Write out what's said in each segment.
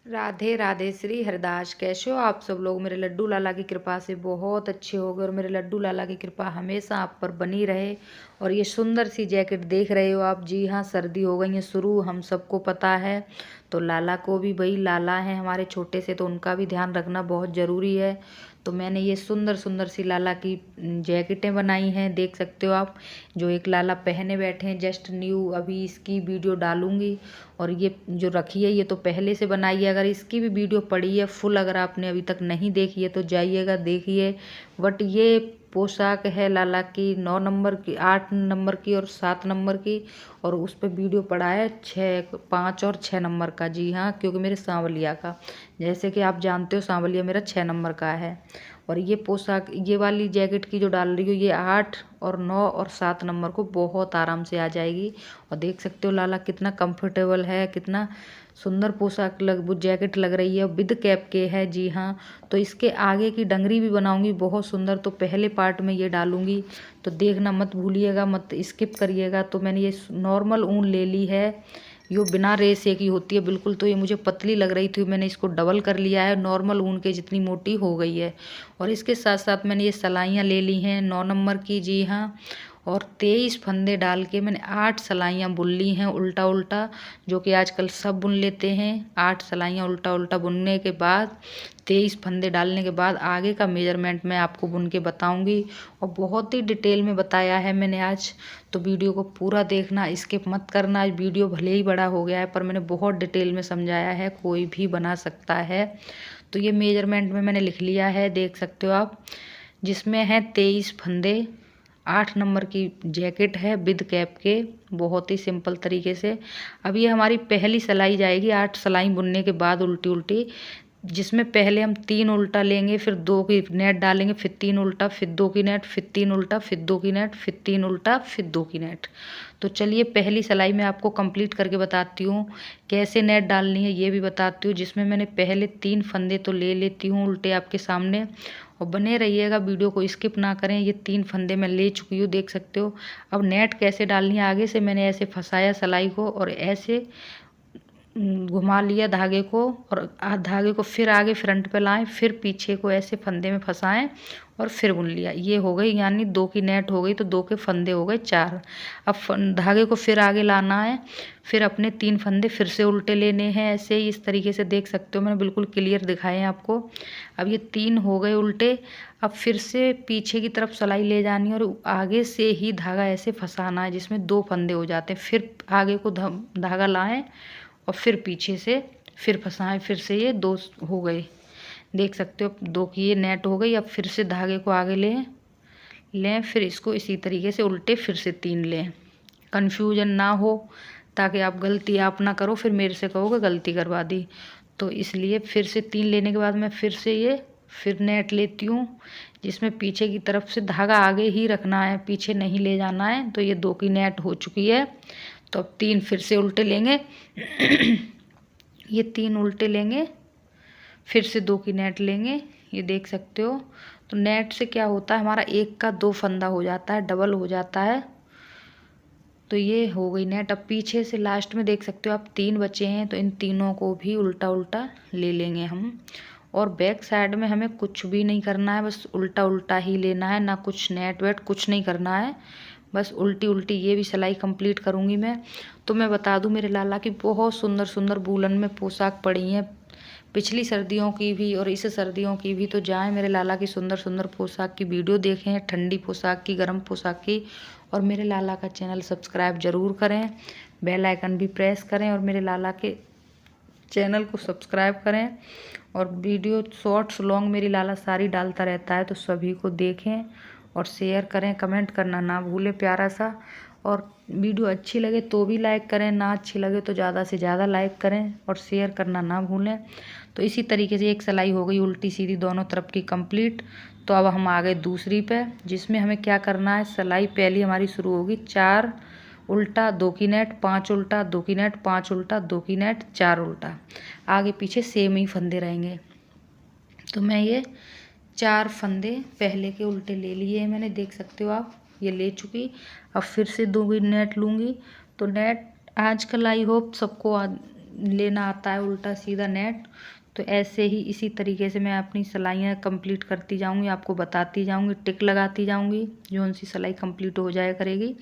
राधे राधे श्री हरदास। कैसे हो आप सब लोग। मेरे लड्डू लाला की कृपा से बहुत अच्छे हो गए और मेरे लड्डू लाला की कृपा हमेशा आप पर बनी रहे। और ये सुंदर सी जैकेट देख रहे हो आप, जी हाँ, सर्दी हो गई है शुरू, हम सबको पता है। तो लाला को भी, भाई लाला है हमारे छोटे से, तो उनका भी ध्यान रखना बहुत ज़रूरी है। तो मैंने ये सुंदर सुंदर सी लाला की जैकेटें बनाई हैं, देख सकते हो आप। जो एक लाला पहने बैठे हैं जस्ट न्यू, अभी इसकी वीडियो डालूंगी। और ये जो रखी है ये तो पहले से बनाई है, अगर इसकी भी वीडियो पड़ी है फुल, अगर आपने अभी तक नहीं देखी है तो जाइएगा देखिए। बट ये पोशाक है लाला की 9 नंबर की, 8 नंबर की और 7 नंबर की। और उस पर वीडियो पड़ा है 6, 5 और 6 नंबर का। जी हाँ, क्योंकि मेरे सांवलिया का, जैसे कि आप जानते हो सांवलिया मेरा 6 नंबर का है। और ये पोशाक, ये वाली जैकेट की जो डाल रही हूँ, ये 8 और 9 और 7 नंबर को बहुत आराम से आ जाएगी। और देख सकते हो लाला कितना कंफर्टेबल है, कितना सुंदर पोशाक वो जैकेट लग रही है, विद कैप के है। जी हाँ, तो इसके आगे की डंगरी भी बनाऊंगी बहुत सुंदर, तो पहले पार्ट में ये डालूंगी, तो देखना मत भूलिएगा, मत स्किप करिएगा। तो मैंने ये नॉर्मल ऊन ले ली है, यो बिना रेशे की होती है बिल्कुल। तो ये मुझे पतली लग रही थी, मैंने इसको डबल कर लिया है, नॉर्मल ऊन के जितनी मोटी हो गई है। और इसके साथ साथ मैंने ये सलाइयाँ ले ली हैं 9 नंबर की। जी हाँ, और 23 फंदे डाल के मैंने 8 सलाइयाँ बुन ली हैं उल्टा उल्टा, जो कि आजकल सब बुन लेते हैं। 8 सलाइयाँ उल्टा उल्टा बुनने के बाद 23 फंदे डालने के बाद आगे का मेजरमेंट मैं आपको बुन के बताऊंगी। और बहुत ही डिटेल में बताया है मैंने आज, तो वीडियो को पूरा देखना, स्किप मत करना। आज वीडियो भले ही बड़ा हो गया है पर मैंने बहुत डिटेल में समझाया है, कोई भी बना सकता है। तो ये मेजरमेंट में मैंने लिख लिया है, देख सकते हो आप, जिसमें है 23 फंदे, 8 नंबर की जैकेट है विद कैप के, बहुत ही सिंपल तरीके से। अब ये हमारी पहली सिलाई जाएगी 8 सिलाई बुनने के बाद उल्टी उल्टी, जिसमें पहले हम 3 उल्टा लेंगे, फिर 2 की नेट डालेंगे, फिर 3 उल्टा, फिर 2 की नेट, फिर 3 उल्टा, फिर 2 की नेट, फिर 3 उल्टा, फिर 2 की नेट। तो चलिए पहली सिलाई मैं आपको कंप्लीट करके बताती हूँ, कैसे नेट डालनी है ये भी बताती हूँ। जिसमें मैंने पहले 3 फंदे तो ले लेती हूँ उल्टे आपके सामने, और बने रहिएगा, वीडियो को स्किप ना करें। ये 3 फंदे मैं ले चुकी हूँ, देख सकते हो। अब नेट कैसे डालनी है, आगे से मैंने ऐसे फंसाया सिलाई को और ऐसे घुमा लिया धागे को, और धागे को फिर आगे फ्रंट पे लाएं, फिर पीछे को ऐसे फंदे में फंसाएं और फिर बुन लिया। ये हो गई, यानी 2 की नेट हो गई, तो 2 के फंदे हो गए 4। अब धागे को फिर आगे लाना है, फिर अपने 3 फंदे फिर से उल्टे लेने हैं, ऐसे ही इस तरीके से। देख सकते हो मैंने बिल्कुल क्लियर दिखाए हैं आपको। अब ये 3 हो गए उल्टे। अब फिर से पीछे की तरफ सिलाई ले जानी है और आगे से ही धागा ऐसे फंसाना है, जिसमें 2 फंदे हो जाते हैं। फिर आगे को धागा लाएं और फिर पीछे से फिर फंसाएं, फिर से ये 2 हो गए, देख सकते हो। 2 की ये नेट हो गई। अब फिर से धागे को आगे लें, फिर इसको इसी तरीके से उल्टे फिर से 3 लें, कन्फ्यूजन ना हो, ताकि आप गलती आप ना करो, फिर मेरे से कहोगे गलती करवा दी। तो इसलिए फिर से 3 लेने के बाद मैं फिर से ये फिर नेट लेती हूँ, जिसमें पीछे की तरफ से धागा आगे ही रखना है, पीछे नहीं ले जाना है। तो ये 2 की नेट हो चुकी है। तो अब 3 फिर से उल्टे लेंगे ये 3 उल्टे लेंगे, फिर से 2 की नेट लेंगे, ये देख सकते हो। तो नेट से क्या होता है, हमारा 1 का 2 फंदा हो जाता है, डबल हो जाता है। तो ये हो गई नेट। अब पीछे से लास्ट में देख सकते हो आप 3 बचे हैं, तो इन तीनों को भी उल्टा उल्टा ले लेंगे हम। और बैक साइड में हमें कुछ भी नहीं करना है, बस उल्टा उल्टा ही लेना है, ना कुछ नेट वेट कुछ नहीं करना है, बस उल्टी उल्टी। ये भी सिलाई कंप्लीट करूँगी मैं। तो मैं बता दूँ, मेरे लाला की बहुत सुंदर सुंदर वूलन में पोशाक पड़ी हैं, पिछली सर्दियों की भी और इस सर्दियों की भी। तो जाएं मेरे लाला की सुंदर सुंदर पोशाक की वीडियो देखें, ठंडी पोशाक की, गर्म पोशाक की। और मेरे लाला का चैनल सब्सक्राइब ज़रूर करें, बेल आइकन भी प्रेस करें और मेरे लाला के चैनल को सब्सक्राइब करें। और वीडियो शॉर्ट्स लॉन्ग मेरी लाला सारी डालता रहता है, तो सभी को देखें और शेयर करें, कमेंट करना ना भूलें प्यारा सा। और वीडियो अच्छी लगे तो भी लाइक करें, ना अच्छी लगे तो ज़्यादा से ज़्यादा लाइक करें और शेयर करना ना भूलें। तो इसी तरीके से एक सिलाई हो गई उल्टी सीधी दोनों तरफ की कंप्लीट। तो अब हम आ गए दूसरी पे, जिसमें हमें क्या करना है, सिलाई पहली हमारी शुरू होगी 4 उल्टा 2 की नेट, 5 उल्टा 2 की नेट, 5 उल्टा 2 की नेट, 4 उल्टा, आगे पीछे सेम ही फंदे रहेंगे। तो मैं ये 4 फंदे पहले के उल्टे ले लिए हैं मैंने, देख सकते हो आप, ये ले चुकी। अब फिर से 2 की नेट लूँगी। तो नेट आजकल आई होप सबको लेना आता है उल्टा सीधा नेट। तो ऐसे ही इसी तरीके से मैं अपनी सिलाइयाँ कंप्लीट करती जाऊंगी, आपको बताती जाऊंगी, टिक लगाती जाऊंगी, जो सी सिलाई कंप्लीट हो जाया करेगी।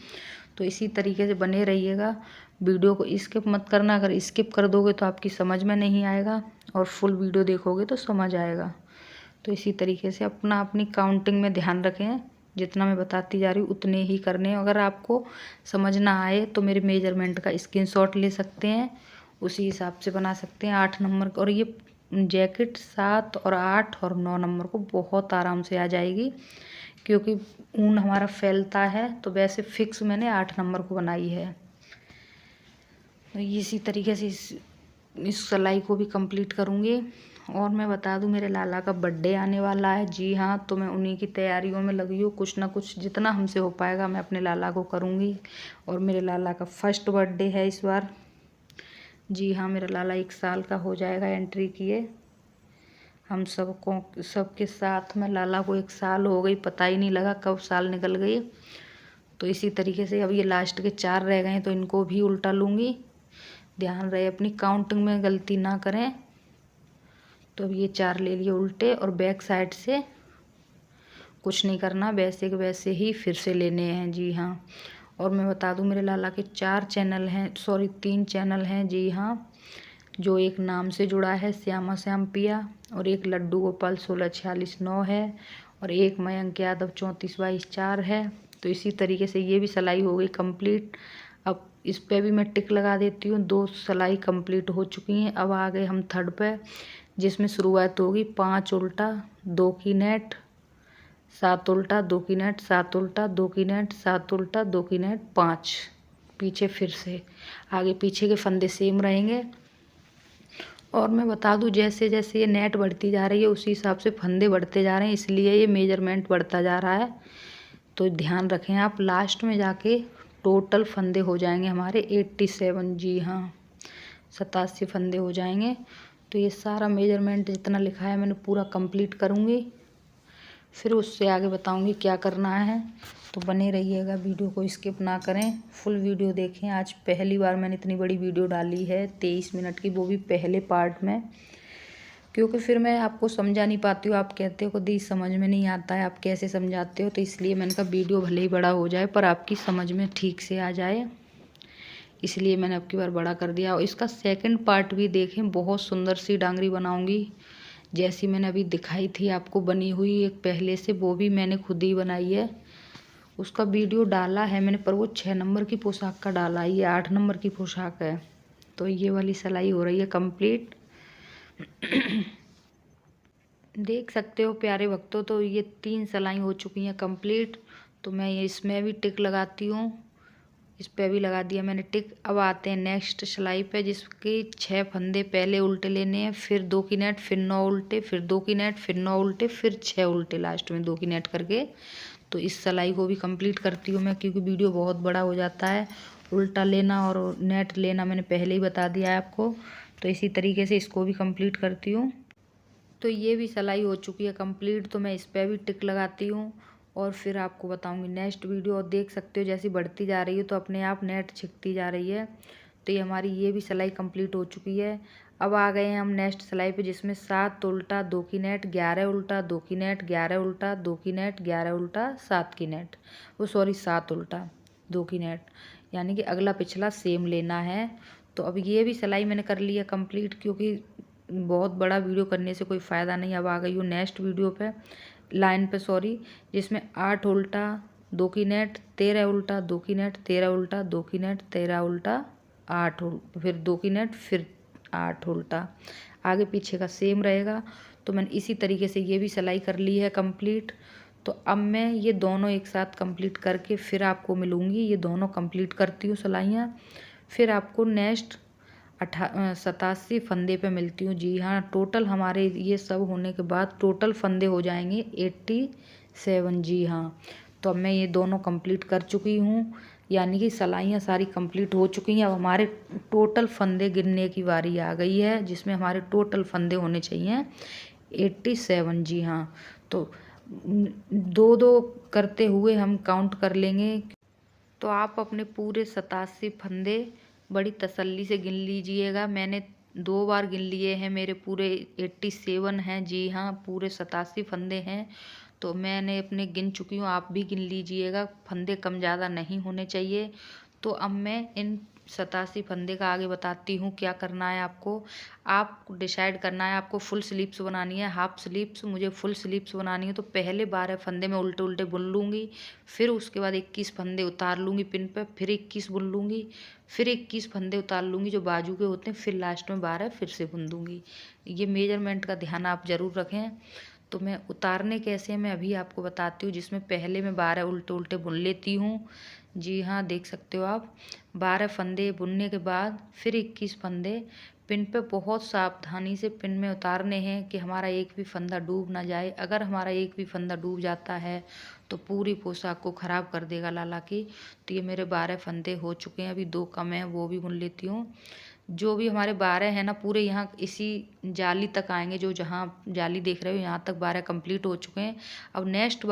तो इसी तरीके से बने रहिएगा, वीडियो को स्किप मत करना। अगर स्किप कर दोगे तो आपकी समझ में नहीं आएगा, और फुल वीडियो देखोगे तो समझ आएगा। तो इसी तरीके से अपनी काउंटिंग में ध्यान रखें, जितना मैं बताती जा रही हूँ उतने ही करने हैं। अगर आपको समझ ना आए तो मेरे मेजरमेंट का स्क्रीनशॉट ले सकते हैं, उसी हिसाब से बना सकते हैं 8 नंबर। और ये जैकेट 7 और 8 और 9 नंबर को बहुत आराम से आ जाएगी, क्योंकि ऊन हमारा फैलता है। तो वैसे फिक्स मैंने 8 नंबर को बनाई है। तो इसी तरीके से इस सिलाई को भी कंप्लीट करूँगी। और मैं बता दूं, मेरे लाला का बर्थडे आने वाला है। जी हाँ, तो मैं उन्हीं की तैयारियों में लगी हूँ। कुछ ना कुछ जितना हमसे हो पाएगा मैं अपने लाला को करूँगी। और मेरे लाला का फर्स्ट बर्थडे है इस बार। जी हाँ, मेरा लाला 1 साल का हो जाएगा एंट्री किए। हम सबके साथ में लाला को 1 साल हो गई, पता ही नहीं लगा कब साल निकल गई। तो इसी तरीके से अब ये लास्ट के 4 रह गए हैं, तो इनको भी उल्टा लूँगी। ध्यान रहे अपनी काउंटिंग में गलती ना करें। तो अब ये 4 ले लिए उल्टे, और बैक साइड से कुछ नहीं करना, वैसे के वैसे ही फिर से लेने हैं। जी हाँ, और मैं बता दूं, मेरे लाला के 4 चैनल हैं, सॉरी 3 चैनल हैं। जी हाँ, जो एक नाम से जुड़ा है श्यामा श्याम पिया, और एक लड्डू गोपाल 1646 9 है, और एक मयंक यादव 3422 4 है। तो इसी तरीके से ये भी सिलाई हो गई कंप्लीट। अब इस पे भी मैं टिक लगा देती हूँ। 2 सिलाई कंप्लीट हो चुकी हैं। अब आ गए हम थर्ड पे, जिसमें शुरुआत होगी 5 उल्टा 2 की नेट, 7 उल्टा 2 की नेट, 7 उल्टा 2 की नेट, 7 उल्टा 2 की नेट, 5 पीछे। फिर से आगे पीछे के फंदे सेम रहेंगे। और मैं बता दूं, जैसे जैसे ये नेट बढ़ती जा रही है उसी हिसाब से फंदे बढ़ते जा रहे हैं, इसलिए ये मेजरमेंट बढ़ता जा रहा है। तो ध्यान रखें आप, लास्ट में जाके टोटल फंदे हो जाएंगे हमारे 87। जी हाँ, 87 फंदे हो जाएंगे। तो ये सारा मेजरमेंट जितना लिखा है मैंने पूरा कंप्लीट करूँगी, फिर उससे आगे बताऊँगी क्या करना है। तो बने रहिएगा, वीडियो को स्किप ना करें, फुल वीडियो देखें। आज पहली बार मैंने इतनी बड़ी वीडियो डाली है 23 मिनट की, वो भी पहले पार्ट में, क्योंकि फिर मैं आपको समझा नहीं पाती हूँ। आप कहते हो दी समझ में नहीं आता है, आप कैसे समझाते हो, तो इसलिए मैंने कहा वीडियो भले ही बड़ा हो जाए पर आपकी समझ में ठीक से आ जाए, इसलिए मैंने अब की बार बड़ा कर दिया। और इसका सेकंड पार्ट भी देखें, बहुत सुंदर सी डांगरी बनाऊंगी, जैसी मैंने अभी दिखाई थी आपको बनी हुई एक पहले से, वो भी मैंने खुद ही बनाई है। उसका वीडियो डाला है मैंने, पर वो 6 नंबर की पोशाक का डाला है, ये 8 नंबर की पोशाक है। तो ये वाली सिलाई हो रही है कंप्लीट। देख सकते हो प्यारे भक्तों, तो ये 3 सिलाई हो चुकी हैं कंप्लीट। तो मैं ये इसमें भी टिक लगाती हूँ, इस पे भी लगा दिया मैंने टिक। अब आते हैं नेक्स्ट सिलाई पे, जिसके 6 फंदे पहले उल्टे लेने हैं, फिर 2 की नेट, फिर 9 उल्टे, फिर 2 की नेट, फिर 9 उल्टे, फिर 6 उल्टे लास्ट में 2 की नेट करके। तो इस सिलाई को भी कंप्लीट करती हूँ मैं, क्योंकि वीडियो बहुत बड़ा हो जाता है। उल्टा लेना और नेट लेना मैंने पहले ही बता दिया है आपको। तो इसी तरीके से इसको भी कंप्लीट करती हूँ। तो ये भी सिलाई हो चुकी है कंप्लीट। तो मैं इस पर भी टिक लगाती हूँ, और फिर आपको बताऊंगी नेक्स्ट वीडियो। और देख सकते हो जैसी बढ़ती जा रही है तो अपने आप नेट छिकती जा रही है। तो ये हमारी ये भी सिलाई कंप्लीट हो चुकी है। अब आ गए हैं हम नेक्स्ट सिलाई पे, जिसमें 7 उल्टा 2 की नेट, 11 उल्टा 2 की नेट, 11 उल्टा 2 की नेट, 11 उल्टा 7 की नेट, वो सॉरी 7 उल्टा 2 की नेट, यानी कि अगला पिछला सेम लेना है। तो अब ये भी सिलाई मैंने कर ली है कंप्लीट, क्योंकि बहुत बड़ा वीडियो करने से कोई फ़ायदा नहीं। अब आ गई हूँ नेक्स्ट वीडियो पे, लाइन पे सॉरी, जिसमें 8 उल्टा 2 की नेट, 13 उल्टा 2 की नेट, 13 उल्टा 2 की नेट, 13 उल्टा 8 फिर 2 की नेट, फिर 8 उल्टा, आगे पीछे का सेम रहेगा। तो मैंने इसी तरीके से ये भी सिलाई कर ली है कंप्लीट। तो अब मैं ये दोनों एक साथ कंप्लीट करके फिर आपको मिलूँगी। ये दोनों कंप्लीट करती हूँ सिलाइयाँ, फिर आपको नेक्स्ट 87 फंदे पे मिलती हूँ। जी हाँ, टोटल हमारे ये सब होने के बाद टोटल फंदे हो जाएंगे 87। जी हाँ, तो अब मैं ये दोनों कंप्लीट कर चुकी हूँ, यानी कि सिलाइयाँ सारी कंप्लीट हो चुकी हैं। अब हमारे टोटल फंदे गिनने की बारी आ गई है, जिसमें हमारे टोटल फंदे होने चाहिए 87। जी हाँ, तो 2-2 करते हुए हम काउंट कर लेंगे। तो आप अपने पूरे 87 फंदे बड़ी तसल्ली से गिन लीजिएगा। मैंने 2 बार गिन लिए हैं, मेरे पूरे 87 हैं। जी हाँ, पूरे 87 फंदे हैं। तो मैंने अपने गिन चुकी हूँ, आप भी गिन लीजिएगा, फंदे कम ज़्यादा नहीं होने चाहिए। तो अब मैं इन 87 फंदे का आगे बताती हूँ क्या करना है आपको। आप डिसाइड करना है आपको फुल स्लीव्स बनानी है, हाफ स्लीव्स। मुझे फुल स्लीव्स बनानी है, तो पहले 12 फंदे मैं उल्टे उल्टे बुन लूँगी। फिर उसके बाद 21 फंदे उतार लूँगी पिन पे, फिर 21 बुन लूँगी, फिर 21 फंदे उतार लूँगी जो बाजू के होते हैं, फिर लास्ट में 12 फिर से बुन दूँगी। ये मेजरमेंट का ध्यान आप ज़रूर रखें। तो मैं उतारने कैसे हैं मैं अभी आपको बताती हूँ, जिसमें पहले मैं 12 उल्टे उल्टे बुन लेती हूँ। जी हाँ, देख सकते हो आप। 12 फंदे बुनने के बाद फिर 21 फंदे पिन पे बहुत सावधानी से पिन में उतारने हैं कि हमारा एक भी फंदा डूब ना जाए। अगर हमारा एक भी फंदा डूब जाता है तो पूरी पोशाक को ख़राब कर देगा लाला की। तो ये मेरे 12 फंदे हो चुके हैं, अभी 2 कम हैं, वो भी बुन लेती हूँ। जो भी हमारे 12 हैं ना, पूरे यहाँ इसी जाली तक आएंगे, जो जहाँ जाली देख रहे हो यहाँ तक 12 कंप्लीट हो चुके हैं। अब नेक्स्ट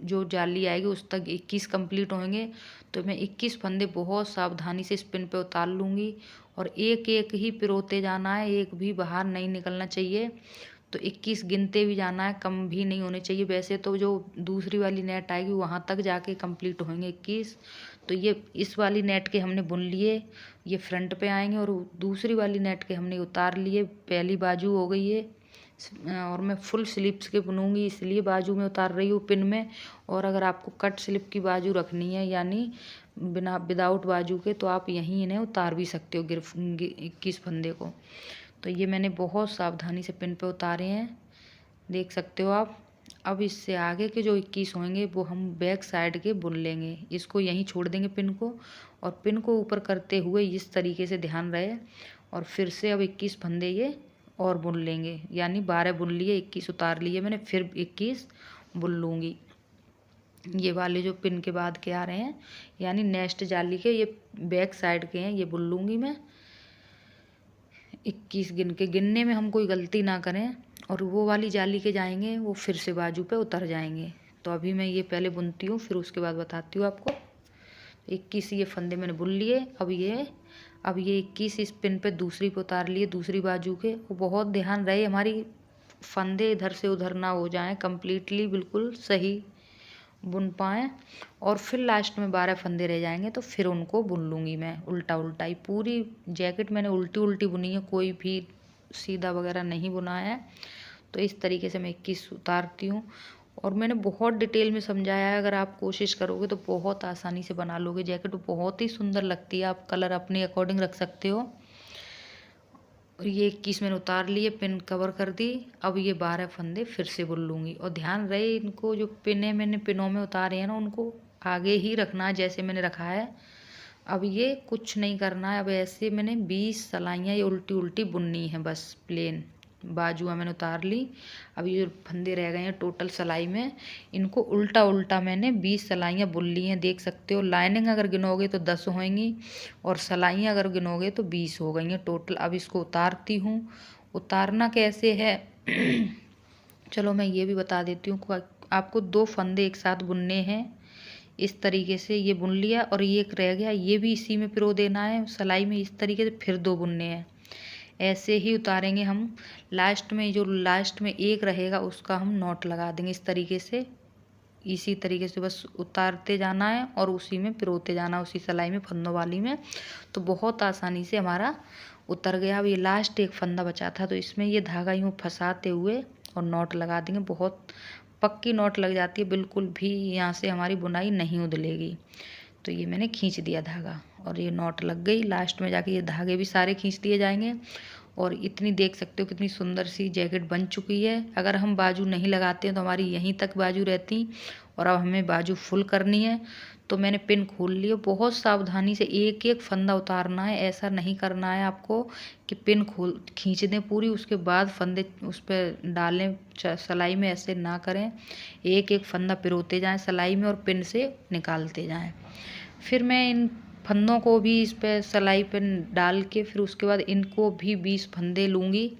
जो जाली आएगी उस तक 21 कंप्लीट होंगे। तो मैं 21 फंदे बहुत सावधानी से स्पिन पे उतार लूँगी और एक एक ही पिरोते जाना है, एक भी बाहर नहीं निकलना चाहिए। तो 21 गिनते भी जाना है, कम भी नहीं होने चाहिए। वैसे तो जो दूसरी वाली नेट आएगी वहाँ तक जाके कंप्लीट होंगे 21। तो ये इस वाली नेट के हमने बुन लिए, ये फ्रंट पे आएंगे, और दूसरी वाली नेट के हमने उतार लिए। पहली बाजू हो गई है, और मैं फुल स्लीव्स के बुनूंगी इसलिए बाजू में उतार रही हूँ पिन में। और अगर आपको कट स्लिप की बाजू रखनी है, यानी बिना विदाउट बाजू के, तो आप यहीं इन्हें उतार भी सकते हो 21 फंदे को। तो ये मैंने बहुत सावधानी से पिन पे उतारे हैं, देख सकते हो आप। अब इससे आगे के जो 21 होंगे वो हम बैक साइड के बुन लेंगे। इसको यहीं छोड़ देंगे पिन को, और पिन को ऊपर करते हुए इस तरीके से ध्यान रहे। और फिर से अब 21 फंदे ये और बुन लेंगे, यानी 12 बुन लिए, 21 उतार लिए मैंने, फिर 21 बुन लूँगी। ये वाले जो पिन के बाद के आ रहे हैं, यानी नेक्स्ट जाली के, ये बैक साइड के हैं, ये बुन लूँगी मैं 21 गिन के। गिनने में हम कोई गलती ना करें, और वो वाली जाली के जाएंगे वो फिर से बाजू पे उतर जाएंगे। तो अभी मैं ये पहले बुनती हूँ, फिर उसके बाद बताती हूँ आपको। 21 ये फंदे मैंने बुन लिए। अब ये 21 इस पिन पे दूसरी पे उतार लिए, दूसरी बाजू के। वो बहुत ध्यान रहे हमारी फंदे इधर से उधर ना हो जाएं, कंप्लीटली बिल्कुल सही बुन पाएँ। और फिर लास्ट में 12 फंदे रह जाएंगे, तो फिर उनको बुन लूँगी मैं उल्टा उल्टा ही। पूरी जैकेट मैंने उल्टी उल्टी बुनी है, कोई भी सीधा वगैरह नहीं बुना है। तो इस तरीके से मैं 21 उतारती हूँ, और मैंने बहुत डिटेल में समझाया है। अगर आप कोशिश करोगे तो बहुत आसानी से बना लोगे जैकेट, बहुत ही सुंदर लगती है। आप कलर अपने अकॉर्डिंग रख सकते हो। और ये 21 मैंने उतार लिए, पिन कवर कर दी। अब ये 12 फंदे फिर से बुन लूँगी। और ध्यान रहे, इनको जो पिने मैंने पिनों में उतारे हैं ना, उनको आगे ही रखना है जैसे मैंने रखा है। अब ये कुछ नहीं करना है। अब ऐसे मैंने 20 सलाइयाँ ये उल्टी उल्टी बुननी है, बस प्लेन बाजू मैंने उतार ली। अब ये जो फंदे रह गए हैं टोटल सलाई में, इनको उल्टा उल्टा मैंने 20 सलाइयाँ बुन ली हैं, देख सकते हो। लाइनिंग अगर गिनोगे तो 10 होंगी, और सलाइयाँ अगर गिनोगे तो 20 हो गई हैं टोटल। अब इसको उतारती हूँ। उतारना कैसे है चलो मैं ये भी बता देती हूँ। आपको 2 फंदे एक साथ बुनने हैं, इस तरीके से। ये बुन लिया, और ये एक रह गया, ये भी इसी में पिरो देना है सलाई में, इस तरीके से। फिर 2 बुनने हैं, ऐसे ही उतारेंगे हम। लास्ट में जो लास्ट में एक रहेगा उसका हम नॉट लगा देंगे इस तरीके से। इसी तरीके से बस उतारते जाना है और उसी में पिरोते जाना, उसी सिलाई में, फंदों वाली में। तो बहुत आसानी से हमारा उतर गया। अब ये लास्ट एक फंदा बचा था, तो इसमें ये धागा यूँ फंसाते हुए और नॉट लगा देंगे। बहुत पक्की नॉट लग जाती है, बिल्कुल भी यहाँ से हमारी बुनाई नहीं उधलेगी। तो ये मैंने खींच दिया धागा, और ये नॉट लग गई। लास्ट में जाके ये धागे भी सारे खींच दिए जाएंगे। और इतनी देख सकते हो कितनी सुंदर सी जैकेट बन चुकी है। अगर हम बाजू नहीं लगाते हैं तो हमारी यहीं तक बाजू रहती, और अब हमें बाजू फुल करनी है। तो मैंने पिन खोल लिया। बहुत सावधानी से एक एक फंदा उतारना है, ऐसा नहीं करना है आपको कि पिन खोल खींच दें पूरी उसके बाद फंदे उस पर डालें सलाई में, ऐसे ना करें। एक एक फंदा पिरोते जाएं सलाई में और पिन से निकालते जाएं। फिर मैं इन फंदों को भी इस पे सलाई पे डाल के, फिर उसके बाद इनको भी 20 फंदे लूँगी,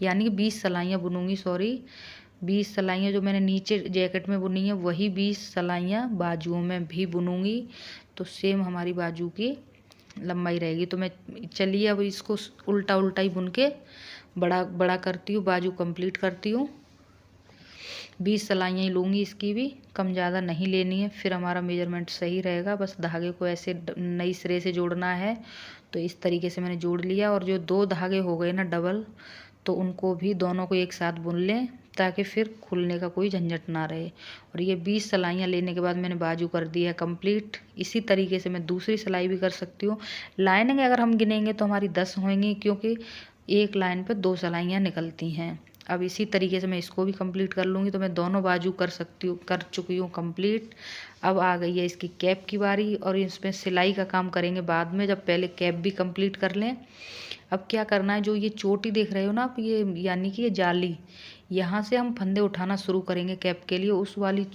यानी कि 20 सलाइयाँ बुनूँगी, सॉरी 20 सलाइयाँ जो मैंने नीचे जैकेट में बुनी है वही 20 सलाइयाँ बाजुओं में भी बुनूँगी। तो सेम हमारी बाजू की लंबाई रहेगी। तो मैं चलिए अब इसको उल्टा उल्टा ही बुन के बड़ा बड़ा करती हूँ, बाजू कंप्लीट करती हूँ। 20 सिलाइयाँ ही लूँगी, इसकी भी कम ज़्यादा नहीं लेनी है, फिर हमारा मेजरमेंट सही रहेगा। बस धागे को ऐसे नई सिरे से जोड़ना है। तो इस तरीके से मैंने जोड़ लिया, और जो 2 धागे हो गए ना डबल, तो उनको भी दोनों को एक साथ बुन लें ताकि फिर खुलने का कोई झंझट ना रहे। और ये 20 सिलाइयाँ लेने के बाद मैंने बाजू कर दी है कंप्लीट। इसी तरीके से मैं दूसरी सिलाई भी कर सकती हूँ। लाइनिंग अगर हम गिनेंगे तो हमारी 10 होंगी, क्योंकि एक लाइन पर 2 सिलाइयाँ निकलती हैं। अब इसी तरीके से मैं इसको भी कंप्लीट कर लूँगी। तो मैं दोनों बाजू कर चुकी हूँ कंप्लीट। अब आ गई है इसकी कैप की बारी, और इसमें सिलाई का काम करेंगे बाद में, जब पहले कैप भी कंप्लीट कर लें। अब क्या करना है, जो ये चोटी देख रहे हो ना आप, ये यानी कि ये जाली, यहाँ से हम फंदे उठाना शुरू करेंगे कैप के लिए। उस वाली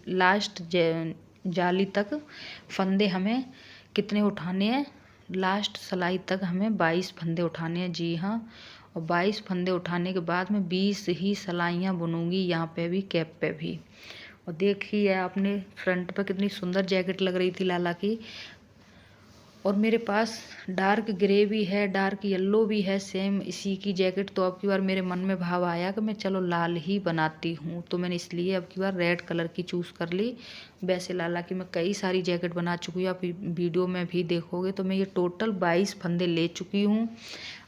लास्ट जाली तक फंदे हमें कितने उठाने हैं, लास्ट सिलाई तक हमें 22 फंदे उठाने हैं। जी हाँ, और 22 फंदे उठाने के बाद मैं 20 ही सिलाइयाँ बुनूंगी, यहाँ पे भी कैप पे भी। और देखिए आपने फ्रंट पर कितनी सुंदर जैकेट लग रही थी लाला की। और मेरे पास डार्क ग्रे भी है, डार्क येलो भी है, सेम इसी की जैकेट। तो अब की बार मेरे मन में भाव आया कि मैं चलो लाल ही बनाती हूँ, तो मैंने इसलिए अब की बार रेड कलर की चूज़ कर ली। वैसे लाला की मैं कई सारी जैकेट बना चुकी हूँ, आप वीडियो में भी देखोगे। तो मैं ये टोटल 22 फंदे ले चुकी हूँ।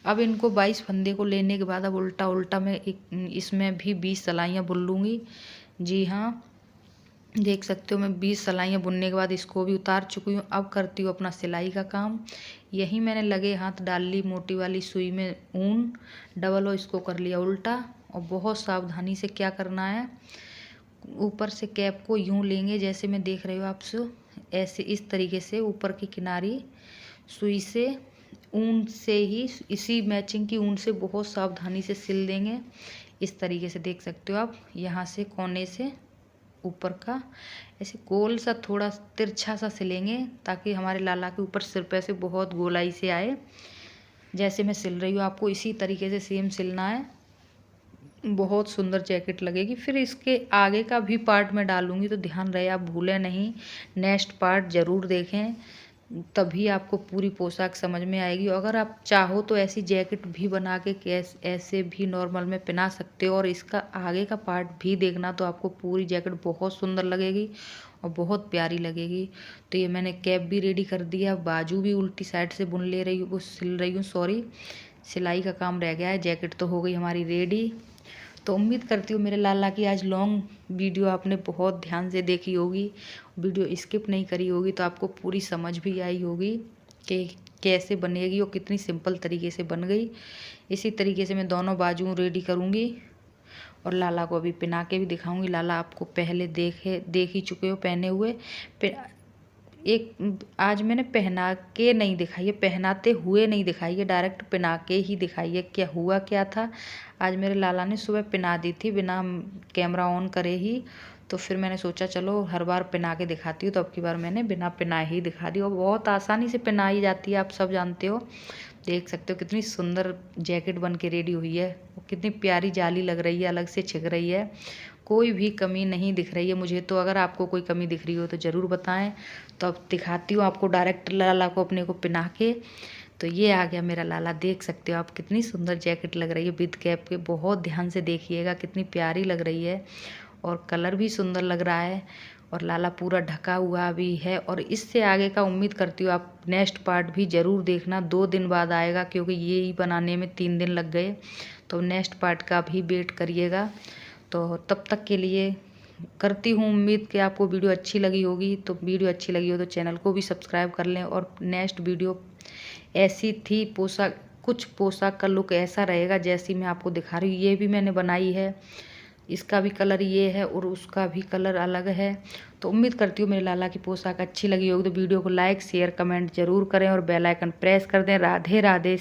अब इनको 22 फंदे को लेने के बाद अब उल्टा उल्टा मैं इसमें भी 20 सिलाइयाँ बुन लूँगी। जी हाँ, देख सकते हो मैं 20 सिलाइयाँ बुनने के बाद इसको भी उतार चुकी हूँ। अब करती हूँ अपना सिलाई का काम। यही मैंने लगे हाथ डाल ली मोटी वाली सुई में ऊन, डबल, और इसको कर लिया उल्टा। और बहुत सावधानी से क्या करना है, ऊपर से कैप को यूँ लेंगे जैसे मैं देख रही हूँ आपसे, ऐसे इस तरीके से ऊपर की किनारी सुई से ऊन से ही, इसी मैचिंग की ऊन से बहुत सावधानी से सिल देंगे। इस तरीके से देख सकते हो आप, यहाँ से कोने से ऊपर का ऐसे गोल सा थोड़ा तिरछा सा सिलेंगे, ताकि हमारे लाला के ऊपर सिर पे से बहुत गोलाई से आए। जैसे मैं सिल रही हूँ आपको इसी तरीके से सेम सिलना है। बहुत सुंदर जैकेट लगेगी। फिर इसके आगे का भी पार्ट मैं डालूंगी, तो ध्यान रहे आप भूलें नहीं, नेक्स्ट पार्ट ज़रूर देखें, तभी आपको पूरी पोशाक समझ में आएगी। अगर आप चाहो तो ऐसी जैकेट भी बना के ऐसे भी नॉर्मल में पहना सकते हो, और इसका आगे का पार्ट भी देखना, तो आपको पूरी जैकेट बहुत सुंदर लगेगी और बहुत प्यारी लगेगी। तो ये मैंने कैप भी रेडी कर दिया, बाजू भी उल्टी साइड से बुन ले रही हूँ, वो सिल रही हूँ, सॉरी, सिलाई का काम रह गया है। जैकेट तो हो गई हमारी रेडी। तो उम्मीद करती हूँ मेरे लाला की आज लॉन्ग वीडियो आपने बहुत ध्यान से देखी होगी, वीडियो स्किप नहीं करी होगी, तो आपको पूरी समझ भी आई होगी कि कैसे बनेगी और कितनी सिंपल तरीके से बन गई। इसी तरीके से मैं दोनों बाजुओं रेडी करूँगी, और लाला को अभी पहना के भी दिखाऊंगी। लाला आपको पहले देख ही चुके हो पहने हुए। एक आज मैंने पहना के नहीं दिखाई है, पहनाते हुए नहीं दिखाई है, डायरेक्ट पहना के ही दिखाई है। क्या हुआ क्या था, आज मेरे लाला ने सुबह पहना दी थी बिना कैमरा ऑन करे ही, तो फिर मैंने सोचा चलो हर बार पहना के दिखाती हूँ, तो अब की बार मैंने बिना पहनाए ही दिखा दी। और बहुत आसानी से पहनाई जाती है, आप सब जानते हो। देख सकते हो कितनी सुंदर जैकेट बन के रेडी हुई है, कितनी प्यारी जाली लग रही है, अलग से छिग रही है, कोई भी कमी नहीं दिख रही है मुझे तो। अगर आपको कोई कमी दिख रही हो तो ज़रूर बताएं। तो अब दिखाती हूँ आपको डायरेक्ट लाला को अपने को पहना के। तो ये आ गया मेरा लाला, देख सकते हो आप कितनी सुंदर जैकेट लग रही है विद कैप के। बहुत ध्यान से देखिएगा, कितनी प्यारी लग रही है और कलर भी सुंदर लग रहा है, और लाला पूरा ढका हुआ भी है। और इससे आगे का उम्मीद करती हूँ आप नेक्स्ट पार्ट भी ज़रूर देखना, 2 दिन बाद आएगा, क्योंकि ये ही बनाने में 3 दिन लग गए। तो नेक्स्ट पार्ट का भी वेट करिएगा। तो तब तक के लिए करती हूँ उम्मीद कि आपको वीडियो अच्छी लगी होगी। तो वीडियो अच्छी लगी हो तो चैनल को भी सब्सक्राइब कर लें। और नेक्स्ट वीडियो ऐसी थी, पोशाक, कुछ पोशाक का लुक ऐसा रहेगा जैसी मैं आपको दिखा रही हूँ। ये भी मैंने बनाई है, इसका भी कलर ये है और उसका भी कलर अलग है। तो उम्मीद करती हूँ मेरे लाला की पोशाक अच्छी लगी होगी। तो वीडियो को लाइक शेयर कमेंट जरूर करें और बेल आइकन प्रेस कर दें। राधे राधे।